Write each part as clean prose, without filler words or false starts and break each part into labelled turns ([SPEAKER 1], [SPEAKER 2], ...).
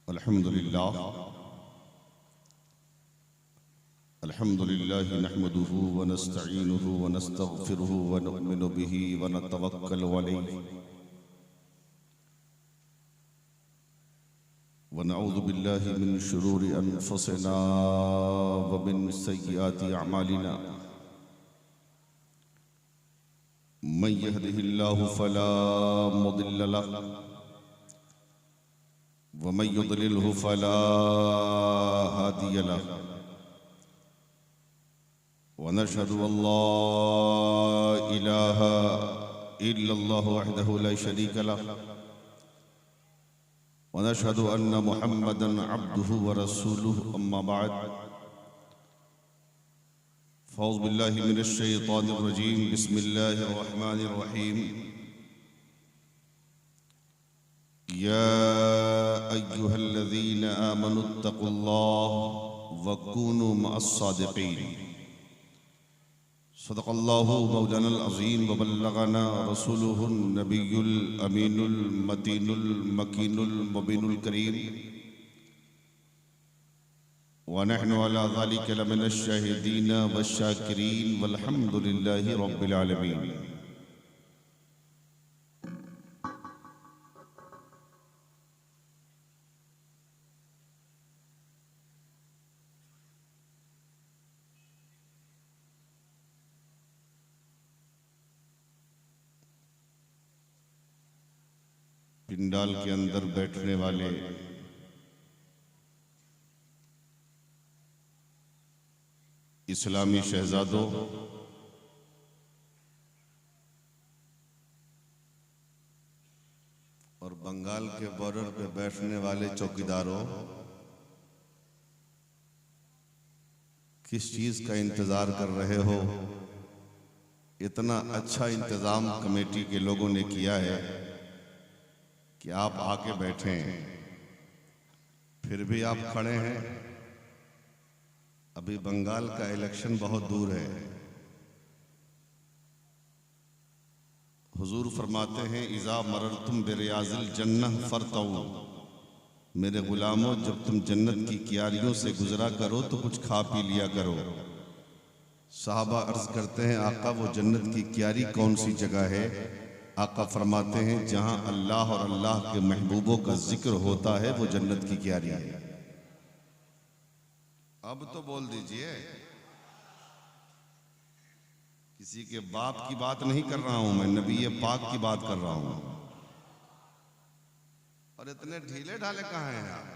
[SPEAKER 1] अल्हम्दुलिल्लाह नहमदुहु व नस्तईनुहु व नस्तगफिरुहु व नु'मिनु बिही व नतवक्कलु अलैहि व नऊज़ु बिल्लाहि मिन शुरूरि अनफुसिना व मिन सय्यिआति अमालिना मन यहदिहिल्लाहु फला मुदिल्ल लहु व मन युद्लिलहु फला हादिय लहु वनशहदु अल्ला इलाहा इल्लल्लाहु वहदहु ला शरीका लहु वनशहदु अन्ना मुहम्मदन अब्दुहु व रसूलुहु अम्मा बाद फ़ौज़ु बिल्लाहि मिनश शैतानिर रजीम बिस्मिल्लाहिर रहमानिर रहीम या अय्युहल्लज़ीना आमनुत्तक़ुल्लाह व कूनू मअस सादिक़ीन सदक़ल्लाहु मौलानल अज़ीम व बल्लगना रसूलुहुन नबियुल अमीनुल मतीनुल मकीनुल मुबीनुल करीम व नहनु अला ज़ालिका लमिनश शाहिदीन वश्शाकिरीन वल्हम्दुलिल्लाहि रब्बिल आलमीन। पिंडाल के अंदर बैठने वाले इस्लामी शहजादों और बंगाल के बॉर्डर पे बैठने वाले चौकीदारों, किस चीज का इंतजार कर रहे हो? इतना अच्छा इंतजाम कमेटी के लोगों ने किया है कि आप आके बैठे हैं, फिर भी आप खड़े हैं। अभी बंगाल का इलेक्शन बहुत दूर है। हुजूर फरमाते हैं इज़ा मररतुम बिरियाज़िल जन्नह फरतऊ, मेरे गुलामों जब तुम जन्नत की क्यारियों से गुजरा करो तो कुछ खा पी लिया करो। साहबा अर्ज करते हैं आका वो जन्नत की क्यारी कौन सी जगह है? आका फरमाते हैं जहां अल्लाह और अल्लाह के महबूबों का जिक्र होता है वो जन्नत की क्यारी है। अब तो बोल दीजिए, किसी के बाप की बात नहीं कर रहा हूं मैं, नबी पाक की बात कर रहा हूं। और इतने ढीले ढाले कहां हैं आप?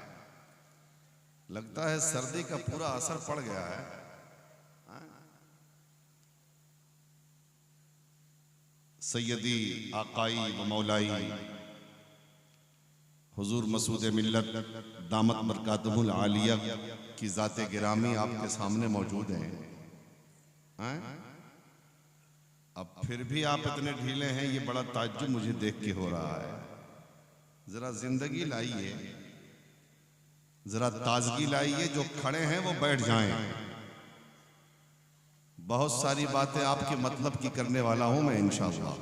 [SPEAKER 1] लगता है सर्दी का पूरा असर पड़ गया है। सैयदी आकाई व मौलाई हुजूर मसूद मिल्लत दामत बरकातुहुल आलिया की ज़ाते गिरामी आपके सामने मौजूद हैं। अब फिर भी आप इतने ढीले हैं, ये बड़ा ताज्जुब मुझे देख के हो रहा है। जरा जिंदगी लाइए, जरा ताजगी लाइए। जो खड़े हैं वो बैठ जाएं। बहुत सारी बातें आपके मतलब की करने वाला हूं मैं इंशाअल्लाह।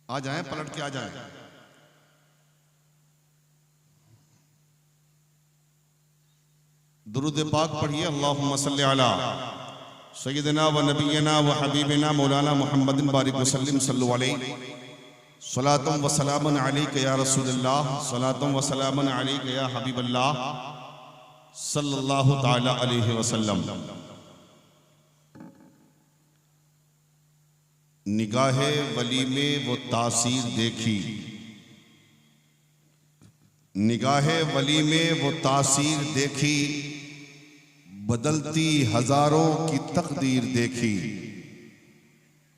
[SPEAKER 1] आ जाएं, पलट के आ जाएं। दुरूद पाक पढ़िए। अल्लाहुम्मा सल्ली अला सय्यिदिना व नबियना व हबीबिना मौलाना मुहम्मदिन बारिक वसल्लिम सल्लु अलैहि सलातम व सलामन अलैका या रसूलल्लाह सलातम व सलामन अलैका या हबीबल्लाह सल्लल्लाहु ताला अलैहि वसल्लम। निगाहे वली में वो तासीर देखी, निगाहे वली में वो तासीर देखी, बदलती हजारों की तकदीर देखी।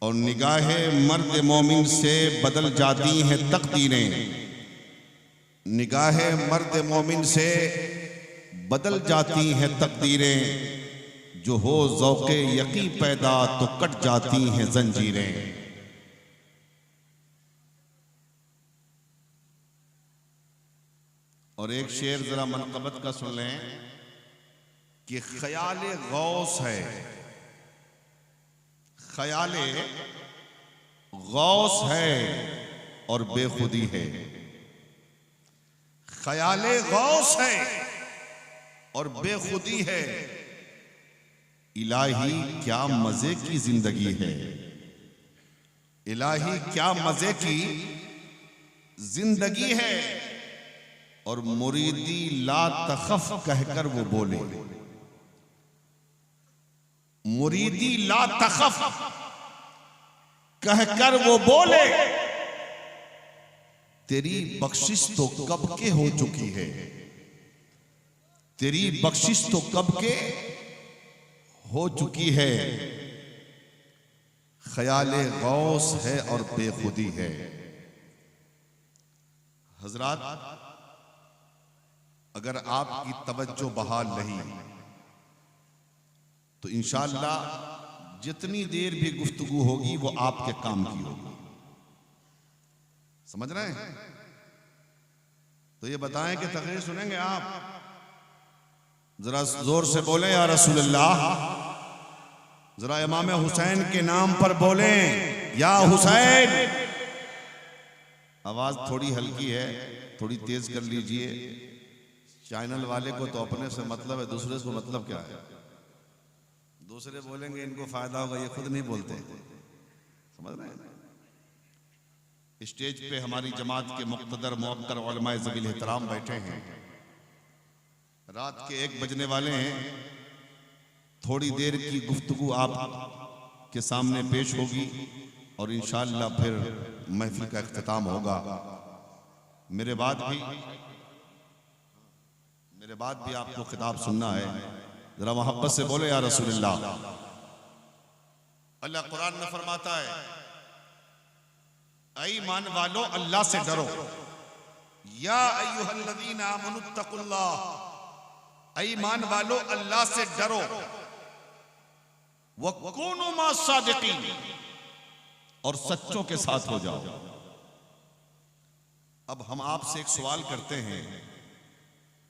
[SPEAKER 1] और निगाहे मर्द मोमिन से बदल जाती हैं तकदीरें, निगाहे मर्द मोमिन से बदल जाती हैं तकदीरें। जो हो ज़ौक़े यक़ी पैदा तो कट जाती हैं जंजीरें। और एक शेर जरा मनक़बत का सुन लें कि ख्याले गौस है, ख्याले गौस है और बेखुदी है। ख्याले गौस है और बेखुदी है। इलाही क्या मजे की जिंदगी है, इलाही क्या मजे की जिंदगी है। और मुरीदी ला तखफ कहकर वो बोले, मुरीदी ला तखफ कहकर वो बोले, तेरी बख्शिश तो कब के हो चुकी है, तेरी बख्शिश तो कब के हो चुकी है। ख्याले गौस है और बेखुदी है। हजरात, अगर आपकी तवज्जो बहाल रही तो इंशाअल्लाह जितनी देर भी गुफ्तगू होगी वो आपके काम की होगी। समझ रहे हैं? तो ये बताएं कि तकरीर सुनेंगे आप? जरा जोर से बोलें या रसूलल्लाह। जरा इमाम हुसैन के नाम पर बोलें या हुसैन। आवाज थोड़ी हल्की है, थोड़ी तेज कर लीजिए। चैनल वाले को तो अपने से मतलब है, दूसरे से मतलब क्या है? दूसरे बोलेंगे इनको फायदा होगा, ये खुद नहीं बोलते। समझ रहे हैं? स्टेज पे हमारी जमात के मुक़्तदर मुअक्कर उलमाए ज़वील एहतराम बैठे हैं। रात के 1 बजने वाले हैं। थोड़ी देर की गुफ्तगू आप के सामने पेश होगी और इंशाअल्लाह फिर महफिल का इख्तिताम होगा। मेरे बाद भी आपको खिताब सुनना है। जरा मोहब्बत से बोले या रसूलल्लाह। अल्लाह कुरान में फरमाता है, ऐ ईमान वालो अल्लाह से डरो। या अय्युहल्लज़ीना आमनुत्तकुल्लाह, ऐ ईमान वालो अल्लाह से डरो। वकुनू मास्सादिकीन, और सच्चों के साथ हो जाओ। अब हम आपसे एक सवाल करते हैं,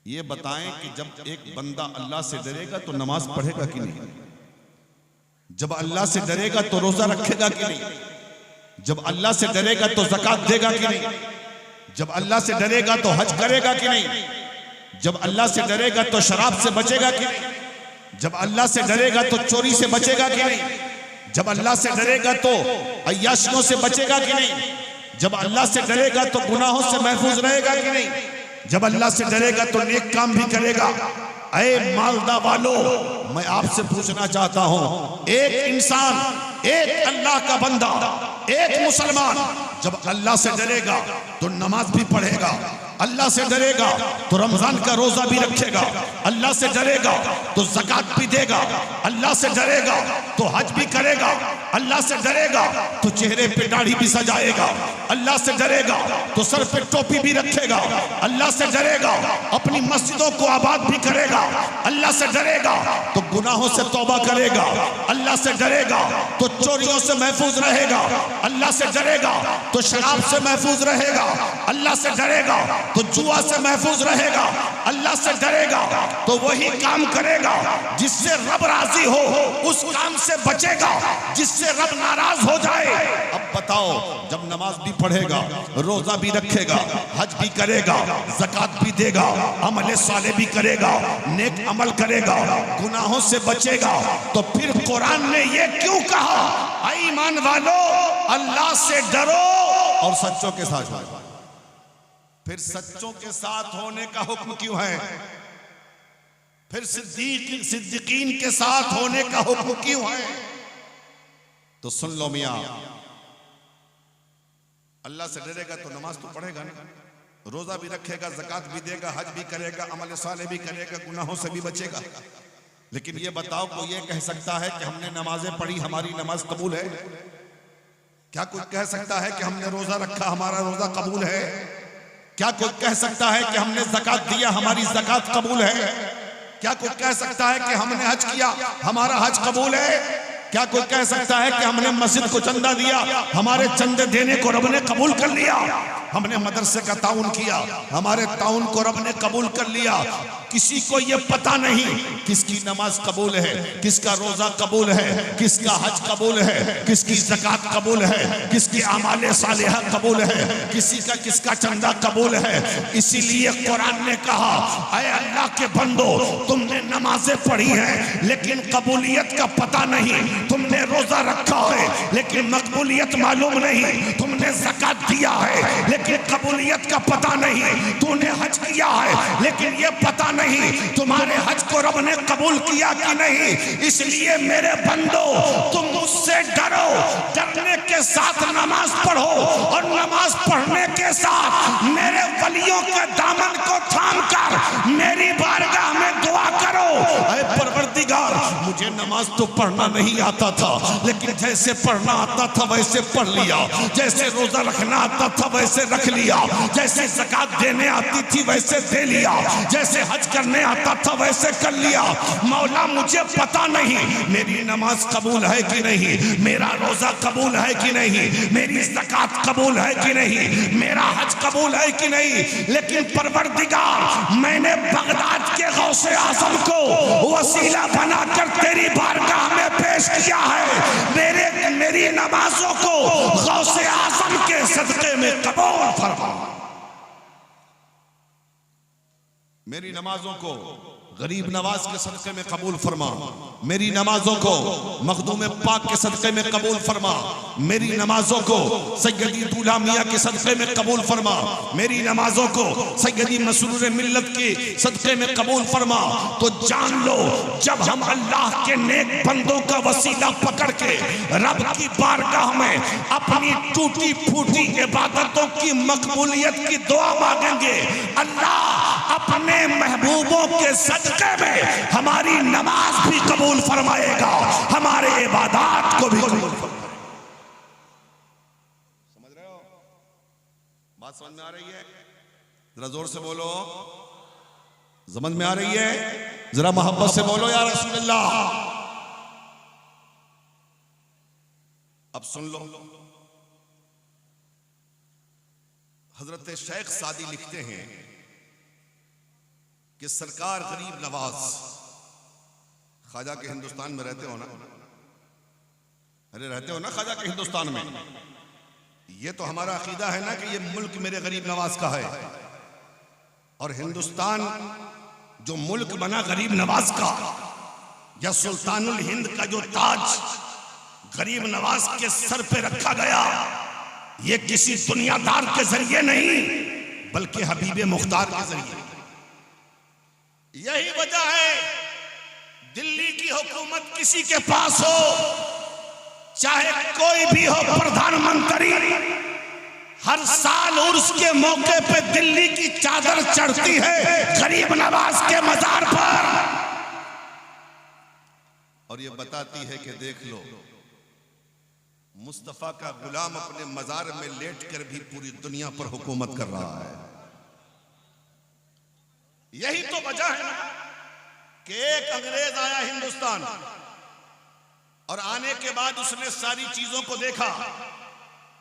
[SPEAKER 1] ये बताएं कि जब एक बंदा अल्लाह से डरेगा तो नमाज पढ़ेगा कि नहीं? जब अल्लाह से डरेगा तो रोजा रखेगा कि नहीं? जब अल्लाह से डरेगा तो ज़कात देगा कि नहीं? जब अल्लाह से डरेगा तो हज करेगा कि नहीं? जब अल्लाह से डरेगा तो शराब से बचेगा कि नहीं? जब अल्लाह से डरेगा तो चोरी से बचेगा कि नहीं? जब अल्लाह से डरेगा तो अय्याशियों से बचेगा कि नहीं? जब अल्लाह से डरेगा तो गुनाहों से महफूज रहेगा कि नहीं? जब अल्लाह से डरेगा तो नेक काम भी करेगा। ऐ मालदा वालो, मैं आपसे पूछना चाहता हूं, एक इंसान, एक अल्लाह का बंदा, एक मुसलमान जब अल्लाह से डरेगा तो नमाज भी पढ़ेगा, अल्लाह से डरेगा तो रमजान का रोजा भी रखेगा, अल्लाह से डरेगा तो ज़कात भी देगा, अल्लाह से डरेगा तो हज भी करेगा, अल्लाह से डरेगा तो चेहरे पे दाढ़ी भी सजाएगा, अल्लाह से डरेगा तो सर पे टोपी भी रखेगा, अल्लाह से डरेगा अपनी मस्जिदों को आबाद भी करेगा, अल्लाह से डरेगा तो गुनाहों से तौबा करेगा, अल्लाह से डरेगा तो चोरियों से महफूज रहेगा, अल्लाह से डरेगा तो शराब से महफूज रहेगा, अल्लाह से डरेगा तो जुआ से महफूज रहेगा, अल्लाह से डरेगा तो वही काम करेगा जिससे रब राजी हो, उस काम से बचेगा जिससे रब नाराज हो जाए। अब बताओ, जब नमाज भी पढ़ेगा, रोजा भी रखेगा, हज भी करेगा, ज़कात भी देगा, अमल साले भी करेगा, नेक अमल करेगा, गुनाहों से बचेगा, तो फिर कुरान ने ये क्यों कहा, ऐ ईमान वालो अल्लाह से डरो और सच्चों के साथ हो? फिर सच्चों के साथ होने का हुक्म क्यों है? फिर सिद्दीकीन के साथ होने का हुक्म क्यों है? तो सुन लो मियां, अल्लाह से डरेगा तो नमाज तो पढ़ेगा ना, रोजा भी रखेगा, ज़कात भी देगा, हज भी करेगा, अमल साले भी करेगा, गुनाहों से भी बचेगा। लेकिन ये बताओ, कोई ये कह सकता है कि हमने नमाजें पढ़ी, हमारी नमाज कबूल है? क्या कोई कह सकता है कि हमने रोजा रखा, हमारा रोजा कबूल है? क्या कोई कह सकता है कि हमने ज़कात दिया, हमारी ज़कात कबूल है? क्या कोई कह सकता है कि हमने हज किया, हमारा हज कबूल है? क्या कोई कह सकता है कि हमने मस्जिद को चंदा दिया, हमारे चंदे देने को रब ने कबूल कर लिया? हमने मदरसे का ताउन किया, हमारे ताउन को रब ने कबूल कर लिया। किसी को ये पता नहीं किसकी नमाज कबूल है, किसका रोजा कबूल है, किसका हज कबूल है, किसकी ज़कात कबूल है, किसकी आमाले सालिहा कबूल है, किसी का किसका चंदा कबूल है। इसीलिए कुरान ने कहा, ऐ अल्लाह के बंदो, तुमने नमाजें पढ़ी हैं लेकिन कबूलियत का पता नहीं, तुमने रोजा रखा है लेकिन मकबूलियत मालूम नहीं, तुमने ज़कात दिया है लेकिन कबूलियत का पता नहीं, तूने हज किया है लेकिन ये पता नहीं तुम्हारे हज को रब ने कबूल किया कि नहीं। इसलिए मेरे बंदो, तुम मुझसे डरो, डरने के साथ नमाज पढ़ो और नमाज पढ़ने के साथ मेरे वलियों के दामन को थाम कर मेरी बारगाह में दुआ करो, ऐ परवरदिगार, मुझे नमाज तो पढ़ना नहीं आता था लेकिन जैसे पढ़ना आता था वैसे पढ़ लिया, जैसे रोजा रखना आता था वैसे रख लिया, जैसे ज़कात देने आती थी वैसे दे लिया, जैसे हज करने आता था वैसे कर लिया। मौला, मुझे पता नहीं मेरी नमाज कबूल है कि नहीं, मेरा रोजा कबूल है कि नहीं, मेरी ज़कात कबूल है कि नहीं, मेरा हज कबूल है कि नहीं, लेकिन परवरदिगार, मैंने बगदाद के गौसे आज़म को वसीला बनाकर तेरी बारगाह में पेश किया है। मेरी नमाजों को गौसे आज़म के सदक़े में कबूल फरमा, मेरी नमाजों को गरीब नवाज के सदक़े में कबूल फरमा, मेरी नमाजों को मखदूम पाक के सदक़े में कबूल फरमा, मेरी नमाजों को सैयदी दूल्हा मियाँ के सदक़े में कबूल फरमा, मेरी नमाजों को सैयदी मसरूर मिल्लत के सदक़े में कबूल फरमा। तो जान लो, जब हम अल्लाह के नेक बंदों का वसीला पकड़ के रब की बारगाह में अपनी टूटी फूटी इबादतों की मकबूलियत की दुआ मांगेंगे, अल्लाह अपने महबूबों के सदक़े में हमारी नमाज भी कबूल फरमाएगा, हमारे इबादत को भी कबूल फरमाएगा। समझ रहे हो? बात समझ में आ रही है? जरा जोर से बोलो, समझ में आ रही है? जरा मोहब्बत से बोलो या रसूलुल्लाह। अब सुन लो, हजरत शेख सादी लिखते हैं कि सरकार गरीब नवाज, ख्वाजा के हिंदुस्तान में रहते हो ना, अरे रहते हो ना ख्वाजा के हिंदुस्तान में, ये तो हमारा अकीदा है ना कि ये मुल्क मेरे गरीब नवाज का है, और हिंदुस्तान जो मुल्क बना गरीब नवाज का, या सुल्तानुल हिंद का जो ताज गरीब नवाज के सर पे रखा गया, ये किसी दुनियादार के जरिए नहीं बल्कि हबीब मुख्तार के जरिए। यही वजह है दिल्ली की हुकूमत किसी के पास हो, चाहे कोई भी हो प्रधानमंत्री, हर साल उर्स के मौके पे दिल्ली की चादर चढ़ती है गरीब नवाज के मजार पर, और ये बताती है कि देख लो, मुस्तफा का गुलाम अपने मजार में लेटकर भी पूरी दुनिया पर हुकूमत कर रहा है। यही तो वजह है कि एक अंग्रेज आया हिंदुस्तान, और आने के बाद उसने सारी चीजों को देखा,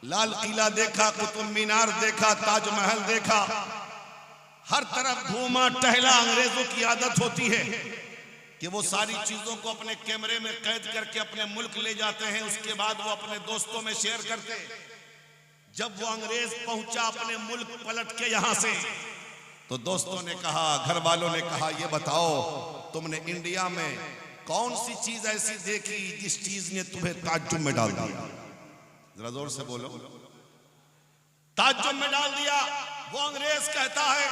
[SPEAKER 1] लाल किला देखा, कुतुब मीनार देखा, ताजमहल देखा, हर तरफ घूमा टहला। अंग्रेजों की आदत होती है कि वो सारी चीजों को अपने कैमरे में कैद करके अपने मुल्क ले जाते हैं, उसके बाद वो अपने दोस्तों में शेयर करते। जब वो अंग्रेज पहुंचा अपने मुल्क पलट के यहां से, तो दोस्तों ने कहा, घर वालों ने कहा, ये बताओ तुमने इंडिया में कौन सी चीज ऐसी देखी जिस चीज ने तुम्हें ताज्जुब में डाल दिया? जरा जोर से बोलो, ताज्जुब में डाल दिया। वो अंग्रेज कहता है,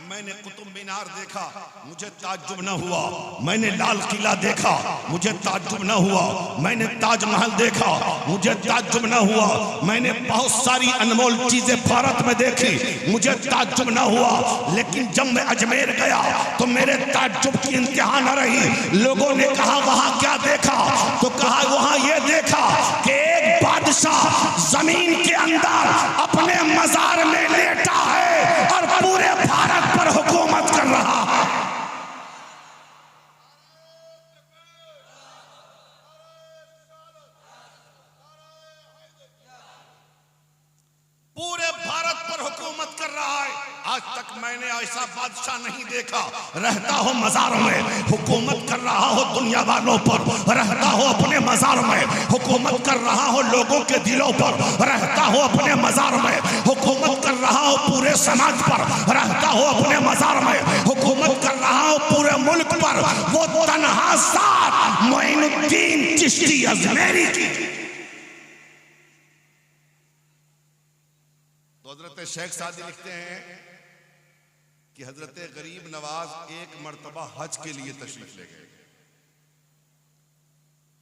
[SPEAKER 1] मैंने कुतुब मीनार देखा, मुझे ताज्जुब न हुआ, मैंने लाल किला देखा, मुझे ताज्जुब न हुआ, मैंने ताजमहल देखा, मुझे ताज्जुब न हुआ, मैंने बहुत सारी अनमोल चीजें भारत में देखी, मुझे ताज्जुब न हुआ, लेकिन जब मैं अजमेर गया तो मेरे ताज्जुब की इंतहा न रही। लोगों ने कहा वहां क्या देखा? तो कहा वहां ये देखा कि एक बादशाह जमीन के अंदर अपने मजार में लेटा है और पूरे भारत पर हुकूमत कर रहा है। पूरे भारत पर हुकूमत आज तक मैंने ऐसा बादशाह नहीं देखा, रहता हो मजार में, हुकूमत कर रहा हो दुनिया वालों पर, रहता हो अपने मजार में, हुकूमत कर रहा हो लोगों के दिलों पर, रहता हो अपने मजार में, हुकूमत कर रहा हो पूरे समाज पर, रहता हो अपने मजार में, हुकूमत कर रहा हो पूरे मुल्क पर। वो तन्हा साथ मोइनुद्दीन चिश्ती अजमेरी की। तो हजरत शेख सादी लिखते हैं कि हजरत गरीब नवाज एक मर्तबा हज के लिए तशरीफ ले गए।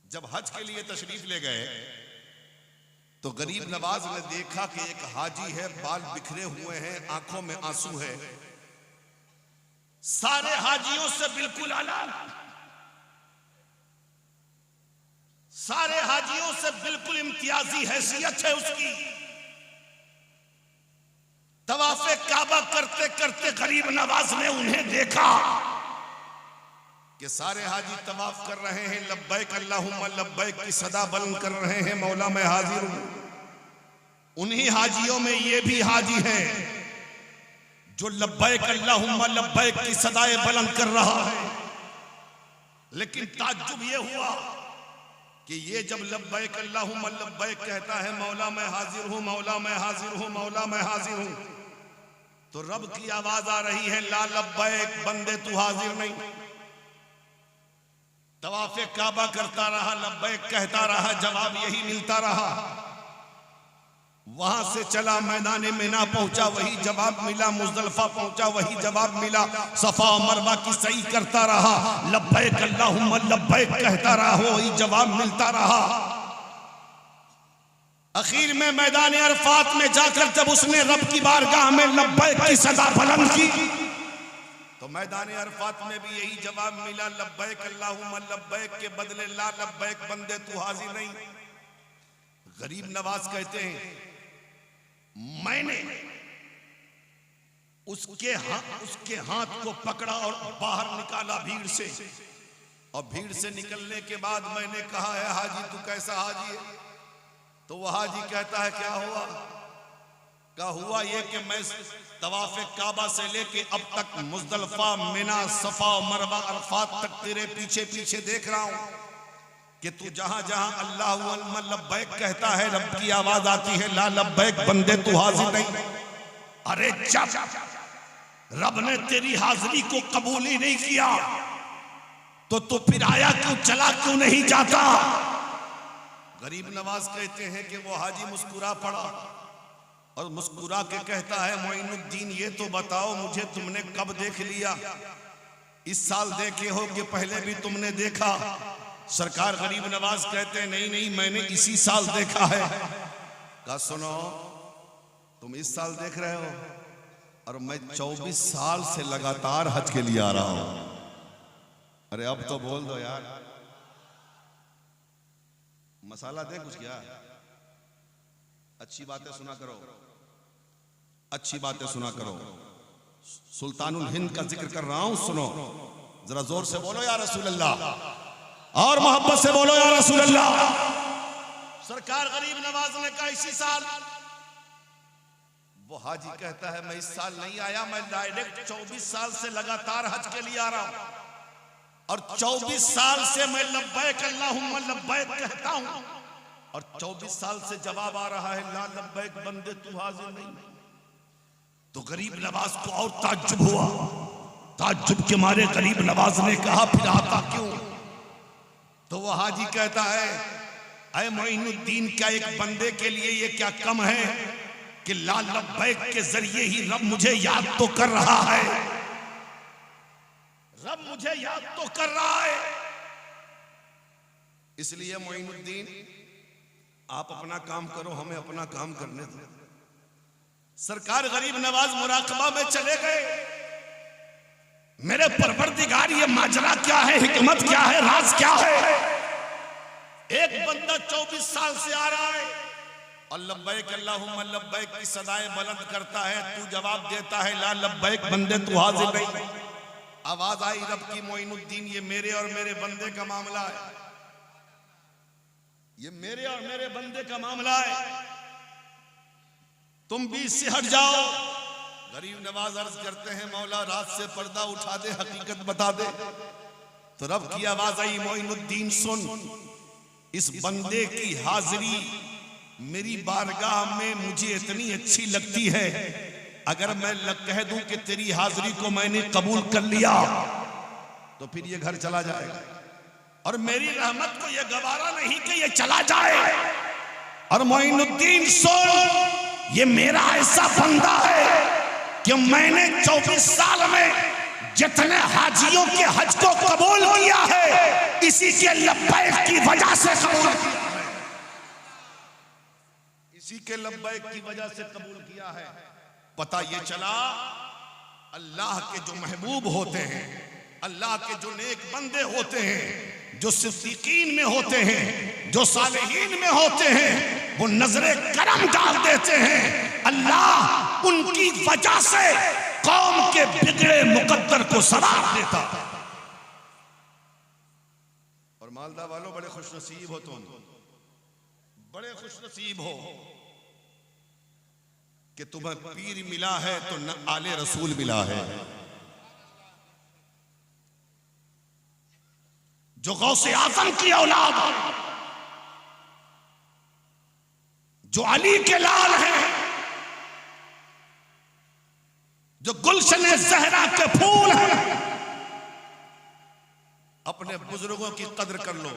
[SPEAKER 1] जब हज के लिए तशरीफ ले गए तो गरीब नवाज ने देखा कि एक हाजी है, बाल बिखरे हुए हैं, आंखों में आंसू है, सारे हाजियों से बिल्कुल अलग, सारे हाजियों से बिल्कुल इम्तियाजी हैसियत है उसकी। तवाफे काबा करते करते गरीब नवाज ने उन्हें देखा कि सारे हाजी तवाफ कर रहे हैं, लब्बैक अल्लाहुम्मा लब्बैक की सदा बुलंद कर रहे हैं, मौला मैं हाजिर हूं। उन्हीं हाजियों में ये भी हाजी है जो लब्बैक अल्लाहुम्मा लब्बैक की सदाएं बुलंद कर रहा है। लेकिन ताज्जुब ये हुआ कि ये जब लब्बैक अल्लाहुम्मा लब्बैक कहता है, मौला मैं हाजिर हूं, मौला मैं हाजिर हूं, मौला मैं हाजिर हूं, तो रब की आवाज आ रही है, ला लब्बैक बंदे तू हाजिर नहीं। तवाफे काबा करता रहा, लब्बैक कहता रहा, जवाब यही मिलता रहा। वहां से चला मैदान मिना पहुंचा, वही जवाब मिला, मुज़दलिफा पहुंचा, वही जवाब मिला, सफा मरवा की सही करता रहा, लब्बैक अल्लाहुम्मा लब्बैक कहता रहा, वही जवाब मिलता रहा। आखिर में मैदान अरफात में जाकर जब उसने रब की बारगाह में लब्बैक की सदा बुलंद की तो मैदान अरफात में भी यही जवाब मिला, लब्बैक अल्लाहुम्मा लब्बैक के बदले ला लब्बैक बंदे तू हाजिर नहीं। गरीब नवाज कहते हैं, मैंने उसके हाथ को पकड़ा और बाहर निकाला भीड़ से, और भीड़ से निकलने के बाद मैंने कहा, है हाजी तू कैसा हाजी है? तो वह हाजी कहता है, क्या हुआ? क्या हुआ ये कि मैं तवाफ़े काबा से लेके अब तक मुज़दलिफा, मिना, सफा, मरवा, अरफात तक तेरे पीछे पीछे देख रहा हूं कि तू जहां जहां अल्लाहु अल्लाह लब्बैक कहता है, रब की आवाज आती है, ला लब्बैक बंदे तू हाजिर नहीं। अरे जब रब ने तेरी हाजिरी को कबूल ही नहीं किया तो तू फिर आया क्यों, चला क्यों नहीं जाता? गरीब नवाज कहते हैं कि वो हाजी मुस्कुरा पड़ा और मुस्कुरा के कहता है, मोइनुद्दीन ये तो बताओ मुझे तुमने कब देख लिया? इस साल देखे हो कि पहले भी तुमने देखा? सरकार गरीब नवाज कहते हैं, नहीं नहीं मैंने इसी साल देखा है। कहा सुनो, तुम इस साल देख रहे हो और मैं 24 साल से लगातार हज के लिए आ रहा हूं। अरे अब तो बोल दो यार, मसाला दे कुछ क्या? अच्छी बातें सुना करो, अच्छी बातें सुना करो। सुल्तानुल हिंद का जिक्र कर रहा हूं, सुनो जरा जोर से बोलो या रसूल अल्लाह, और मोहब्बत से बोलो या रसूल अल्लाह। सरकार गरीब नवाज ने कहा इसी साल। वो हाजी कहता है, मैं इस साल नहीं आया, मैं डायरेक्ट 24 साल से लगातार हज के लिए आ रहा हूं और 24 साल से मैं लब्बैक अल्लाहुम्मा लब्बैक कहता हूं और 24 साल से जवाब आ रहा है, ला लब्बैक बंदे तू हाजिर नहीं। तो गरीब नवाज को और ताज्जुब हुआ। ताज्जुब के मारे गरीब नवाज ने कहा, फिर आता क्यों? तो वह हाजी कहता है, ऐ मोइनुद्दीन, क्या एक बंदे के लिए ये क्या कम है कि ला लब्बैक के जरिए ही रब मुझे याद तो कर रहा है, रब मुझे याद तो कर रहा है। इसलिए मोइनुद्दीन आप अपना काम करो, हमें अपना काम करने दो। सरकार गरीब नवाज मुराकबा में चले गए। मेरे परवरदिगार, ये माजरा क्या है, हिकमत क्या है, राज क्या है? एक बंदा 24 साल से आ रहा है और लब्बैक अल्लाहुम्मा लब्बैक की सदाएं बुलंद करता है, तू जवाब देता है, ला लब्बैक बंदे तू हाजिर नहीं। आवाज आई रब की, मोइनुद्दीन ये मेरे और मेरे बंदे का मामला है, ये मेरे और मेरे बंदे का मामला है, तुम भी इससे हट जाओ। गरीब नवाज अर्ज करते हैं मौला रात से पर्दा उठा दे, हकीकत बता दे। तो रब की आवाज आई, मोइनुद्दीन सुन, इस बंदे की हाजिरी मेरी बारगाह में मुझे इतनी अच्छी लगती है, अगर मैं कह दूं कि तेरी हाजिरी को मैंने कबूल कर लिया तो फिर ये घर चला जाएगा, और मेरी रहमत को ये गवारा नहीं कि ये चला जाए। और मोइनुद्दीन सुन, ये मेरा ऐसा बंदा है कि मैंने 24 साल में जितने हाजियों के हज को कबूल किया है, इसी के लब्बैक की वजह से कबूल किया है, इसी के लब्बैक की वजह से कबूल किया है। पता ये चला अल्लाह के जो महबूब होते हैं, अल्लाह के जो नेक बंदे होते हैं, जो सिद्दीकीन में होते हैं, जो सालिहीन में होते हैं, वो नजरे करम डाल देते हैं। अल्लाह उनकी वजह से कौम के बिगड़े मुकद्दर को सवार देता। और मालदा वालों बड़े खुशनसीब हो तुम, बड़े खुशनसीब हो कि तुम्हें पीर मिला है तो न आले रसूल मिला है। जो गौसे आजम की औलाद, जो अली के लाल हैं, जो गुलशन ज़हरा के फूल हैं, अपने बुजुर्गों की कदर कर लो।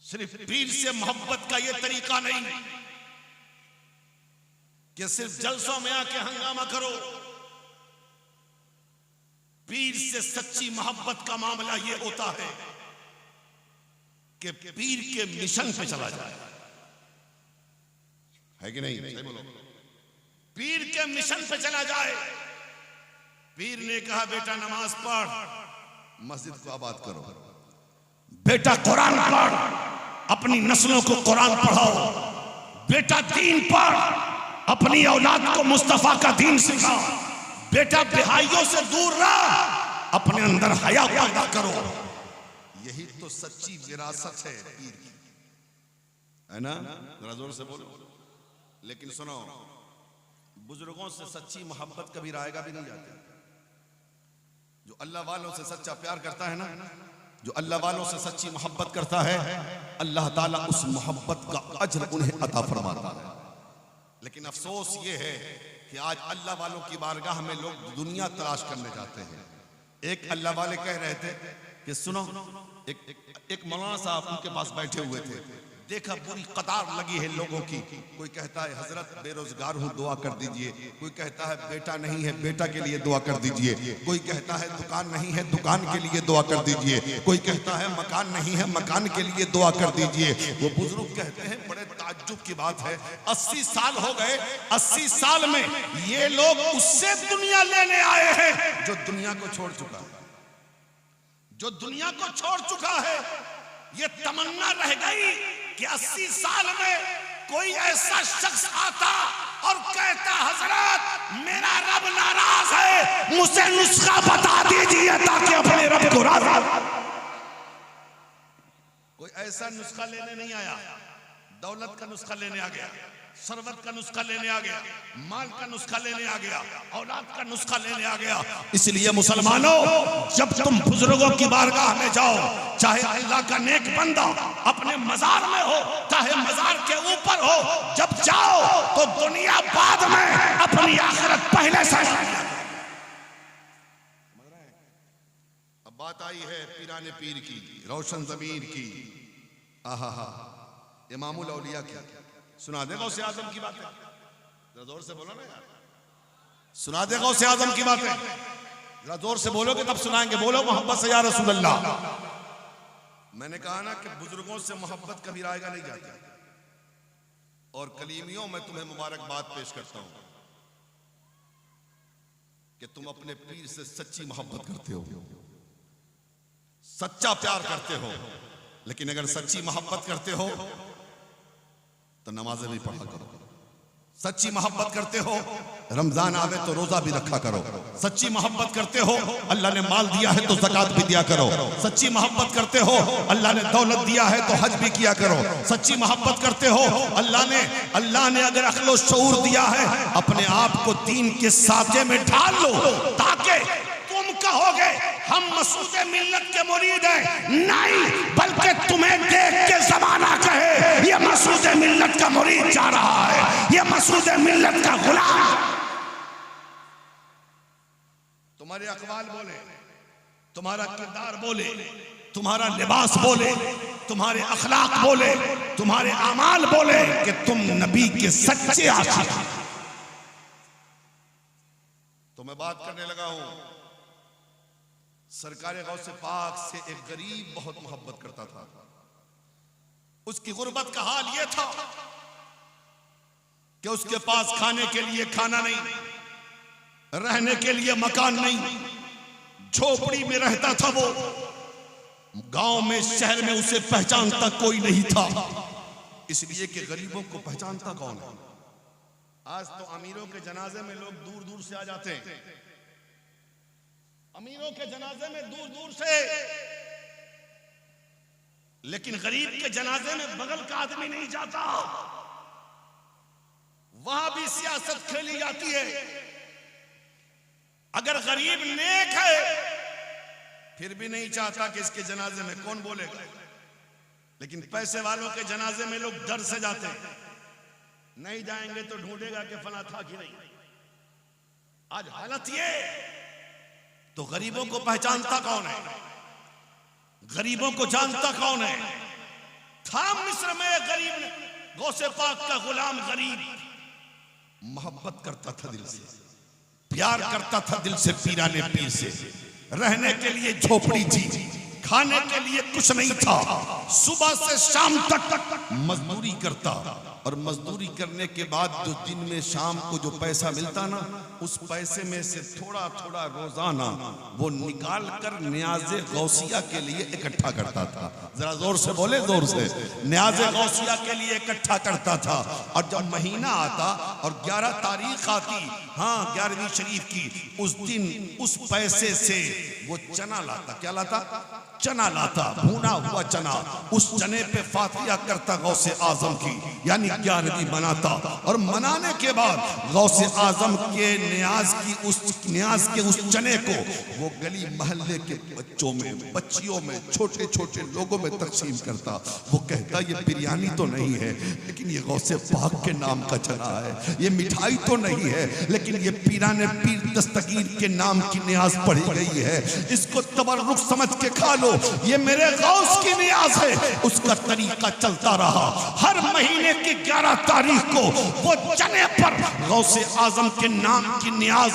[SPEAKER 1] सिर्फ पीर से मोहब्बत का यह तरीका नहीं कि सिर्फ जलसों में आके हंगामा करो। पीर से सच्ची मोहब्बत का मामला यह होता है कि पीर के मिशन पे चला जाए, है कि नहीं? सही बोलो। पीर के मिशन पे चला जाए। पीर ने कहा बेटा नमाज पढ़, मस्जिद को आबाद करो, बेटा कुरान पढ़, अपनी नस्लों को कुरान पढ़ाओ, बेटा दीन पढ़, अपनी औलाद को मुस्तफा का दीन सिखाओ, बेटा बेहाइयों से दूर रह, अपने अंदर हया पैदा करो। यही तो सच्ची विरासत है पीर की, है ना? जरा जोर से बोलो। लेकिन सुनो, बुजुर्गों से सच्ची मोहब्बत कभी रायगा भी नहीं जाती। जो अल्लाह वालों से सच्चा प्यार करता है ना, जो अल्लाह वालों से सच्ची मोहब्बत करता है, अल्लाह ताला उस मोहब्बत का अजर उन्हें अता फरमाता है। लेकिन अफसोस ये है कि आज अल्लाह वालों की बारगाह में लोग दुनिया तलाश करने जाते हैं। एक अल्लाह वाले कह रहे थे कि सुनो, एक मौलाना साहब उनके पास बैठे हुए थे, देखा पूरी कतार लगी है लोगों की। कोई कहता है हजरत बेरोजगार हूँ दुआ कर दीजिए, कोई कहता है बेटा नहीं है बेटा के लिए दुआ कर दीजिए, कोई कहता है दुकान नहीं है दुकान के लिए दुआ कर दीजिए, कोई कहता है मकान नहीं है मकान के लिए दुआ कर दीजिए। वो बुजुर्ग कहते हैं बड़े ताज्जुब की बात है, 80 साल हो गए, 80 साल में ये लोग उससे दुनिया लेने आए हैं जो दुनिया को छोड़ चुका है, जो दुनिया को छोड़ चुका है। ये तमन्ना रह गई कि 80 साल में कोई ऐसा शख्स आता और कहता हजरत मेरा रब नाराज है, मुझे नुस्खा बता दीजिए ताकि अपने रब को राज़ी। कोई ऐसा नुस्खा लेने नहीं आया, दौलत का नुस्खा लेने आ गया, सरवत का नुस्खा लेने आ गया, माल का नुस्खा लेने आ गया, औलाद का नुस्खा लेने आ गया। इसलिए मुसलमानों, जब तुम बुजुर्गों की बारगाह में जाओ, चाहे अल्लाह का नेक बंदा अपने मजार में हो, चाहे मजार के ऊपर हो, जब जाओ तो दुनिया बाद में, अपनी आखिरत पहले से। अब बात आई है पीराने पीर की, रोशन ज़मीर की, आहा इमामुल औलिया की। सुना दे गौसे आजम की बातें, जरा जोर से बोलो ना यार, सुना दे गौसे आजम की बातें, जरा जोर से बोलोगे तब सुनाएंगे। बोलो मोहब्बत से या रसूल अल्लाह। मैंने कहा ना कि बुजुर्गों से मोहब्बत कभी रायगा नहीं जाती। और कलीमियों में तुम्हें मुबारकबाद पेश करता हूं कि तुम अपने पीर से सच्ची मोहब्बत करते हो, सच्चा प्यार करते हो। लेकिन अगर सच्ची मोहब्बत करते हो तो नमाजें भी पढ़ा करो, सच्ची मोहब्बत करते हो, रमजान आवे तो रोजा भी रखा करो। सच्ची मोहब्बत करते हो, अल्लाह ने माल दिया है तो ज़कात भी दिया करो। सच्ची मोहब्बत करते हो, अल्लाह ने दौलत दिया है तो हज भी किया करो। सच्ची मोहब्बत करते हो, अल्लाह ने अगर अक्ल शऊर दिया है, अपने आप को दीन के साजे में ढाल लो, ताकि तुम कहोगे हम मसूद मिल्लत के मुरीद हैं, नहीं बल्कि तुम्हें देख के जमाना कहे ये मसूद मिल्लत का मुरीद जा रहा है, ये मसूद मिल्लत का गुलाम। तुम्हारे अकवाल बोले, तुम्हारा किरदार बोले, तुम्हारा लिबास बोले, तुम्हारे अखलाक बोले, तुम्हारे अमाल बोले कि तुम नबी के सच्चे आशिक। तो मैं बात करने लगा हूं, सरकार गौसे पाक से एक गरीब बहुत मोहब्बत करता था। उसकी गुर्बत का हाल यह था कि उसके पास खाने के लिए खाना नहीं, रहने के लिए मकान नहीं, झोपड़ी में रहता था वो। गांव में, शहर में उसे पहचानता कोई नहीं था, इसलिए कि गरीबों को पहचानता कौन है। आज तो अमीरों के जनाजे में लोग दूर दूर से आ जाते हैं, अमीरों के जनाजे में दूर दूर से, लेकिन गरीब के जनाजे में बगल का आदमी नहीं जाता। वहां भी सियासत खेली जाती है। अगर गरीब नेक है फिर भी नहीं चाहता कि इसके जनाजे में कौन बोलेगा, लेकिन पैसे वालों के जनाजे में लोग डर से जाते हैं, नहीं जाएंगे तो ढूंढेगा कि फला था कि नहीं। आज हालत ये, तो गरीबों को पहचानता कौन है, गरीबों को जानता कौन है। था मिस्र में गरीब, गौसे पाक का गुलाम गरीब, मोहब्बत करता था दिल से, प्यार करता था दिल से पीराने पीर से। रहने के लिए झोपड़ी थी, खाने के लिए कुछ नहीं था। सुबह से शाम तक मजदूरी करता, और मजदूरी करने के बाद जो दिन में शाम को जो पैसा मिलता ना, उस पैसे में से थोड़ा थोड़ा रोजाना वो निकाल कर न्याज़े गौसिया के लिए इकट्ठा करता था। जरा जोर से बोले, जोर से। न्याज़े गौसिया के लिए इकट्ठा करता था, और जब महीना आता और 11 तारीख आती, हाँ 11वीं शरीफ की, उस दिन उस पैसे से वो चना लाता। क्या लाता? चना लाता, भुना हुआ चना। उस चने पे फातिहा करता गौसे आजम की, यानी 11वीं मनाता। और मनाने के बाद गौसे आजम के न्याज के उस चने को वो गली मोहल्ले के बच्चों में, बच्चियों में, छोटे छोटे लोगों में तकसीम करता। वो कहता ये बिरयानी तो नहीं है, लेकिन ये गौसे पाक के नाम का चना है। ये मिठाई तो नहीं है, लेकिन ये पीराने पीर दस्तगीर के नाम की न्याज पढ़ी गई है। इसको तबर्रुक समझ के खा लो, ये मेरे गौस की न्याज है। उसका तरीका चलता रहा। हर महीने की 11 तारीख को वो चने पर गौसे आजम के नाम की न्याज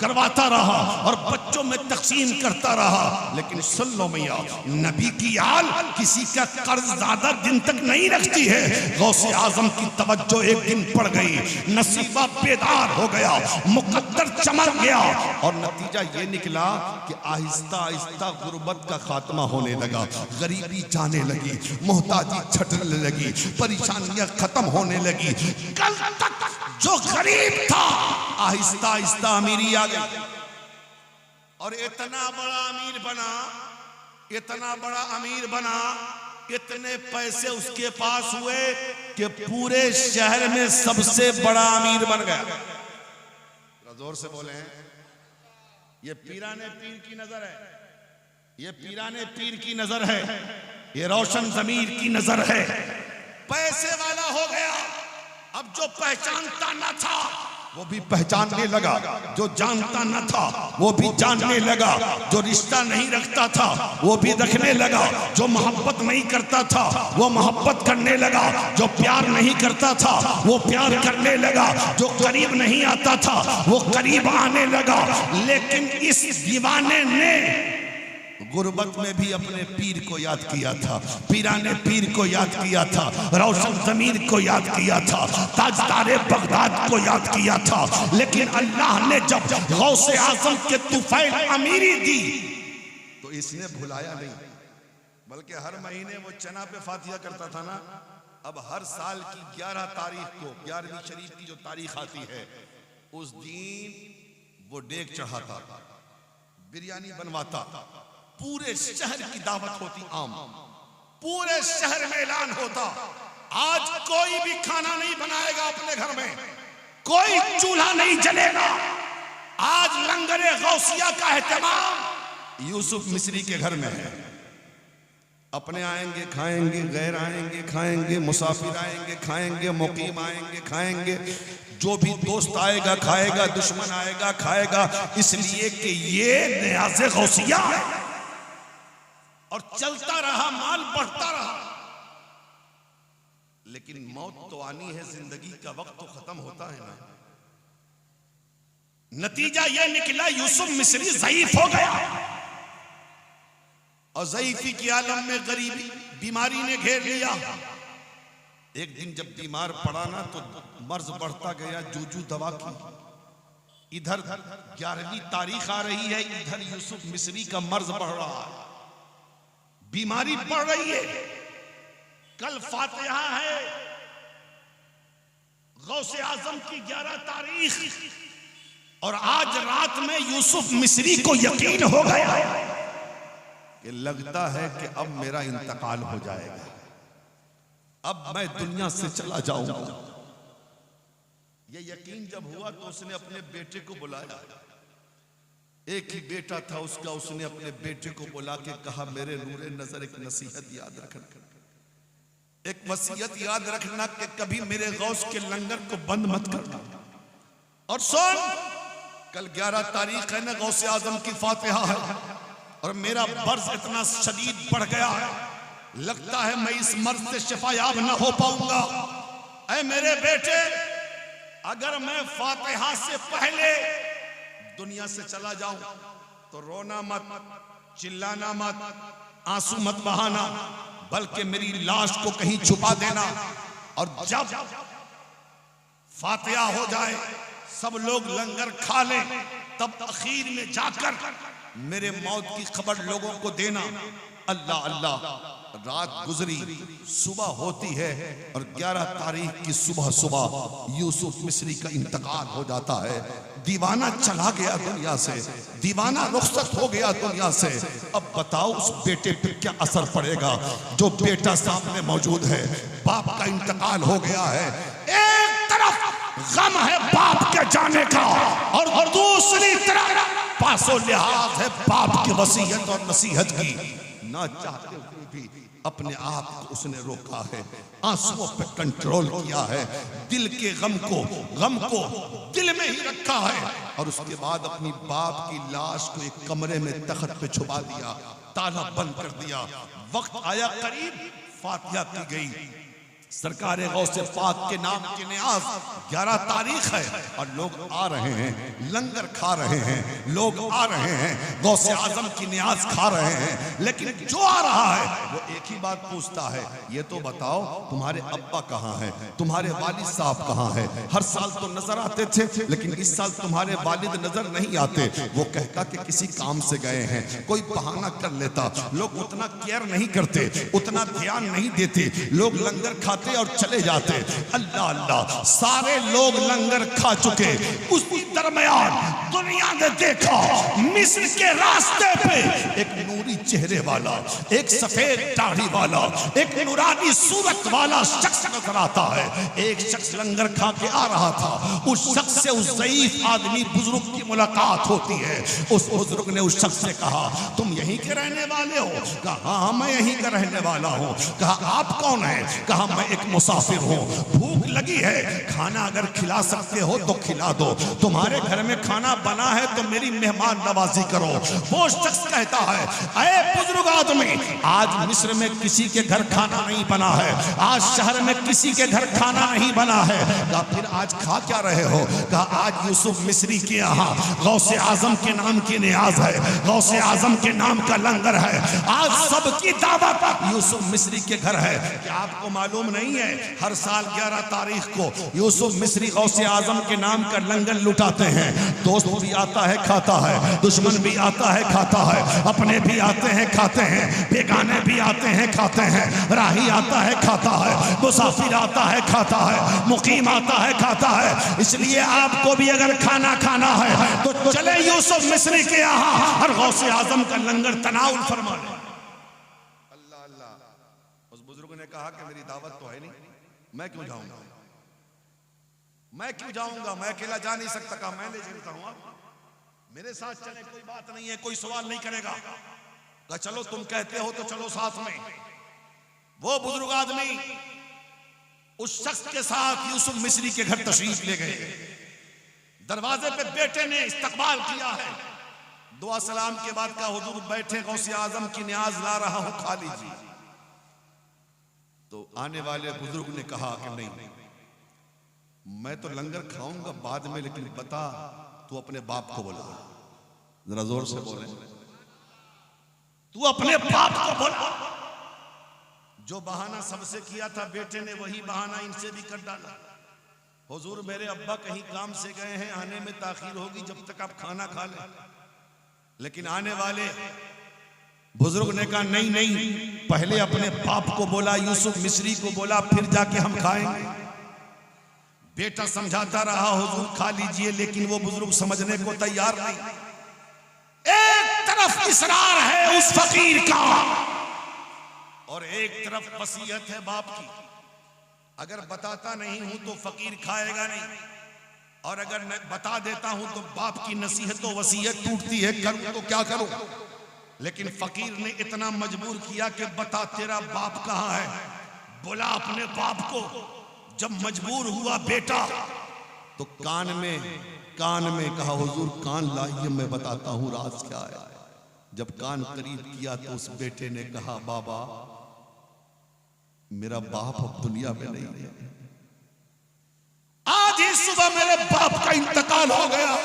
[SPEAKER 1] करवाता रहा और बच्चों में तकसीम करता रहा। लेकिन सुन लो मियां, नबी की आल किसी का कर्ज ज्यादा दिन तक नहीं रखती है। गौसे आजम की तवज्जो एक दिन पड़ गई, नसीबा बेदार हो गया, मुकद्दर चमक गया, और नतीजा ये निकला कि आहिस्ता आहिस्ता गुर्बत का खात्मा होने लगा, गरीबी जाने लगी, मोहताजी छटने लगी, परेशानियां खत्म होने लगी। कल तक जो गरीब था आहिस्ता आहिस्ता अमीरी आ गई, और इतना बड़ा अमीर बना, इतना बड़ा अमीर बना, इतने पैसे उसके पास हुए कि पूरे शहर में सबसे बड़ा अमीर बन गया। जोर से बोले, ये पीराने पीर की नजर है, ये पीराने पीर की नजर है, ये रोशन जमीर की नजर है। पैसे वाला हो गया। अब जो पहचानता न था वो भी पहचानने लगा, जो जानता न था वो भी जानने लगा, जो रिश्ता नहीं रखता था वो भी रखने लगा, जो मोहब्बत नहीं करता था वो मोहब्बत करने लगा, जो प्यार नहीं करता था वो प्यार करने लगा, जो करीब नहीं आता था वो करीब आने लगा। लेकिन इस दीवाने ने गुर्बत में भी अपने पीर को याद किया था, पीराने पीर को याद किया था, रोशन ज़मीर को याद किया था, ताजदारे बगदाद को याद किया था। लेकिन अल्लाह ने जब गौसे आजम के तुफैल अमीरी दी तो इसने भुलाया नहीं, बल्कि हर महीने वो चना पे फातिहा करता था ना, अब हर साल की 11 तारीख को 11वीं शरीफ की जो तारीख आती है उस दिन वो डेग चढ़ाता, बिरयानी बनवाता, पूरे शहर की दावत होती आम, पूरे शहर में ऐलान होता आज कोई भी खाना नहीं बनाएगा अपने घर में, कोई चूल्हा नहीं जलेगा, आज लंगरे गौसिया का एहतमाम यूसुफ मिस्री के घर में है। अपने आएंगे खाएंगे, गैर आएंगे खाएंगे, मुसाफिर आएंगे खाएंगे, मुकीम आएंगे खाएंगे, जो भी दोस्त आएगा खाएगा, दुश्मन आएगा खाएगा, इसलिए कि ये न्याज़े गौसिया है। और चलता रहा, माल बढ़ता रहा। लेकिन मौत तो आनी है, जिंदगी का वक्त तो खत्म होता है ना। नतीजा यह निकला यूसुफ मिस्री ज़ईफ हो गया और ज़ईफी की आलम में गरीबी बीमारी ने घेर लिया। एक दिन जब बीमार पड़ा ना तो मर्ज बढ़ता गया, जूजू दवा की। इधर 11वीं तारीख आ रही है, इधर यूसुफ मिस्री का मर्ज बढ़ रहा है, बीमारी बढ़ रही है। कल फातिहा है, गौसे आजम की 11 तारीख, और आज रात में यूसुफ मिस्री को यकीन हो गया कि लगता है कि अब मेरा इंतकाल हो जाएगा, अब मैं दुनिया से चला जाऊंगा। ये यकीन जब हुआ तो उसने अपने बेटे को बुलाया। एक ही बेटा था उसका, उसने अपने बेटे को बुला के कहा मेरे नूरे नजर एक नसीहत याद रखना, एक वसीयत याद रखना कि कभी मेरे गौस के लंगर को बंद मत करना। और सुन, कल 11 तारीख है ना, गौसे आजम की फातिहा है और मेरा मर्ज इतना शदीद बढ़ गया है, लगता है मैं इस मर्ज से शिफायाब न हो पाऊंगा। ऐ मेरे बेटे, अगर मैं फातिहा से पहले दुनिया से चला जाऊं तो रोना मत, चिल्लाना मत, आंसू मत बहाना, बल्कि मेरी लाश को कहीं छुपा देना। और जब फातिहा हो जाए, सब लोग लंगर खा लें, तब आखिर में जाकर मेरे मौत की खबर लोगों को देना। अल्लाह अल्लाह, रात गुजरी, सुबह होती है और 11 तारीख की सुबह सुबह यूसुफ मिस्री का इंतकाल हो जाता है। दीवाना चला गया दुनिया से, दीवाना रुखसत हो गया दुनिया से। अब बताओ उस बेटे पर क्या असर पड़ेगा जो बेटा सामने मौजूद है। बाप का इंतकाल हो गया है, एक तरफ गम है बाप के जाने का और दूसरी तरफ पासो लिहाज है बाप की वसीयत और नसीहत की। ना चाहते हुए भी अपने आप को उसने रोका है, आंसुओं पे कंट्रोल किया है, दिल के गम को दिल में ही रखा है। और उसके बाद अपनी बाप की लाश को एक कमरे में तख्त पे छुपा दिया, ताला बंद कर दिया। वक्त आया करीब, फातिहा की गई। सरकारे गौसे पाक के नाम की नियाज 11 तारीख है और लोग आ रहे हैं, लंगर खा रहे हैं, लोग आ रहे हैं, गौसे आजम की नियाज खा रहे हैं। लेकिन जो आ रहा है वो एक ही बात पूछता है, ये तो बताओ तुम्हारे अब्बा कहाँ हैं, तुम्हारे वालिद साहब कहाँ हैं। हर साल तो नजर आते थे, लेकिन इस साल तुम्हारे वालिद नजर नहीं आते। वो कहता कि किसी काम से गए हैं, कोई बहाना कर लेता। लोग उतना केयर नहीं करते, उतना ध्यान नहीं देते, लोग लंगर खाते और चले जाते। अल्लाह अल्लाह, सारे लोग लंगर खा चुके। उसी दरमियान दुनिया ने देखा मिस्र के रास्ते पे एक नूरी चेहरे वाला, एक सफेद दाढ़ी वाला, एक नूरानी सूरत वाला शख्स नजर आता है। एक शख्स लंगर खा के आ रहा था। उस शख्स से उस ज़ईफ आदमी बुजुर्ग की मुलाकात होती है। उस बुजुर्ग ने उस शख्स से कहा, तुम यहीं के रहने वाले हो? कहा हाँ मैं यहीं का रहने वाला हूँ। कहा आप कौन है? कहा मैं एक मुसाफिर हूँ, भूख लगी है, खाना अगर खिला सकते हो तो खिला दो, तुम्हारे घर में खाना बना है तो मेरी मेहमान नवाजी करो। वो शख्स कहता है, अरे बुजुर्ग आदमी, आज मिस्र में किसी के घर खाना नहीं बना है, आज शहर में किसी के घर खाना नहीं बना है। कहा फिर आज खा क्या रहे हो? कहा आज यूसुफ मिस्री के यहाँ गौसे आजम के नाम की नियाज है, गौसे आजम के नाम का लंगर है, आज सबकी दावत यूसुफ मिस्री के घर है। क्या आपको मालूम नहीं है हर साल 11 तारीख को यूसुफ मिस्री गौसे आजम के नाम का लंगर लुटाते हैं? दोस्त भी आता है खाता है, दुश्मन भी आता है खाता है, अपने भी
[SPEAKER 2] आते हैं खाते हैं, बेगाने भी आते हैं खाते हैं, राही आता है खाता है, मुसाफिर आता है खाता है, मुकीम आता है खाता है। इसलिए आपको भी अगर खाना खाना है तो चले यूसुफ मिस्री के यहाँ और गौसे आजम का लंगर तनाउल फरमा ले।
[SPEAKER 1] अल्लाह अल्लाह। उस बुजुर्ग ने कहा कि मेरी दावत तो है नहीं, मैं क्यों जाऊंगा, मैं क्यों जाऊंगा, मैं अकेला जा नहीं सकता। कहा मैं ले चलता हूँ, मेरे साथ चले, कोई बात नहीं है, कोई सवाल नहीं करेगा। कहा चलो तुम कहते हो तो चलो साथ में। वो बुजुर्ग आदमी उस शख्स के साथ यूसुफ मिस्री के घर तशरीफ ले गए। दरवाजे पे बेटे ने इस्तकबाल किया है, दुआ सलाम के बाद कहा हुजूर बैठे, गौसे आजम की न्याज ला रहा हूं, खा लीजिए। तो आने वाले बुजुर्ग ने कहा कि नहीं, मैं तो लंगर खाऊंगा बाद में, लेकिन बता तू अपने बाप को बोला। जरा जोर से बोले,
[SPEAKER 2] तू अपने बाप को बोला।
[SPEAKER 1] जो बहाना सबसे किया था बेटे ने, वही बहाना इनसे भी कर डाला। हुजूर मेरे अब्बा कहीं काम से गए हैं, आने में ताखीर होगी, जब तक आप खाना खा लें। लेकिन आने वाले बुजुर्ग ने कहा नहीं नहीं, पहले अपने बाप को बोला, यूसुफ मिस्री को बोला, फिर जाके हम खाएंगे। बेटा समझाता रहा हुजूर खा लीजिए, लेकिन वो बुजुर्ग समझने को तैयार नहीं। एक तरफ इसरार है उस फकीर का और एक तरफ वसीयत है बाप की। अगर बताता नहीं हूं तो फकीर खाएगा नहीं, और अगर मैं बता देता हूं तो बाप की नसीहत तो वसीयत टूटती है, करूं तो क्या करूं। लेकिन फकीर ने इतना मजबूर किया कि बता तेरा बाप कहां है, बोला अपने बाप को। जब मजबूर हुआ बेटा तो कान में कहा हुजूर कान लाइए, मैं बताता हूं राज क्या है। जब कान करीब किया तो उस बेटे ने कहा बाबा मेरा बाप अब दुनिया में नहीं है, आज ही सुबह मेरे बाप का इंतकाल हो गया।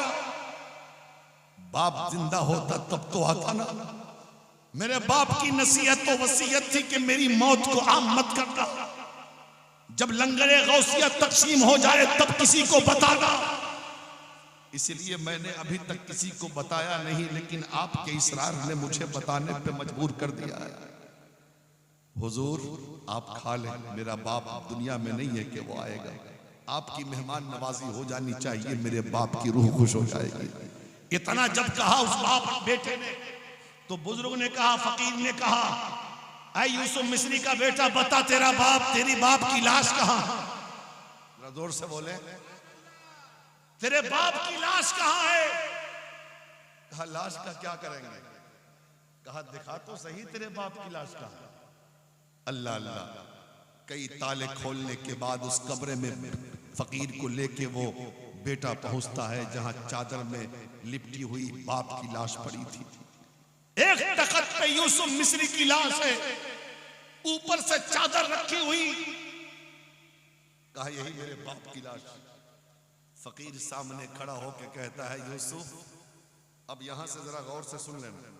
[SPEAKER 1] बाप जिंदा होता तब तो आता ना। मेरे बाप की नसीहत तो वसीयत थी कि मेरी मौत को आम मत करना, जब लंगरे गौसिया तकसीम हो जाए तब किसी को बताना। इसलिए मैंने अभी तक किसी को बताया नहीं, लेकिन आपके इसरार ने मुझे बताने पे मजबूर कर दिया है। हुजूर आप खा लें, मेरा बाप दुनिया में नहीं है कि वो आएगा। आपकी मेहमान नवाजी हो जानी चाहिए, मेरे बाप की रूह खुश हो जाएगी। इतना जब कहा उस बाप बेटे ने, तो बुजुर्ग ने कहा, फकीर ने कहा, ऐ यूसुफ मिस्री का बेटा बता तेरा बाप, तेरी बाप की लाश कहां। जोर से बोले, तेरे बाप की लाश कहां है। कहा लाश का क्या करेंगे। कहा दिखा तो सही तेरे बाप की लाश कहां है। अल्लाह अल्लाह। कई ताले खोलने के बाद उस कब्र में फकीर को लेके वो बेटा पहुंचता है जहां चादर में लिपटी हुई बाप की लाश पड़ी थी। एक तख्त पे यूसुफ मिस्री की लाश है, ऊपर से चादर रखी हुई। कहा यही मेरे बाप की लाश। फकीर सामने खड़ा होकर कहता है यूसुफ अब यहां से जरा गौर से सुन लेना,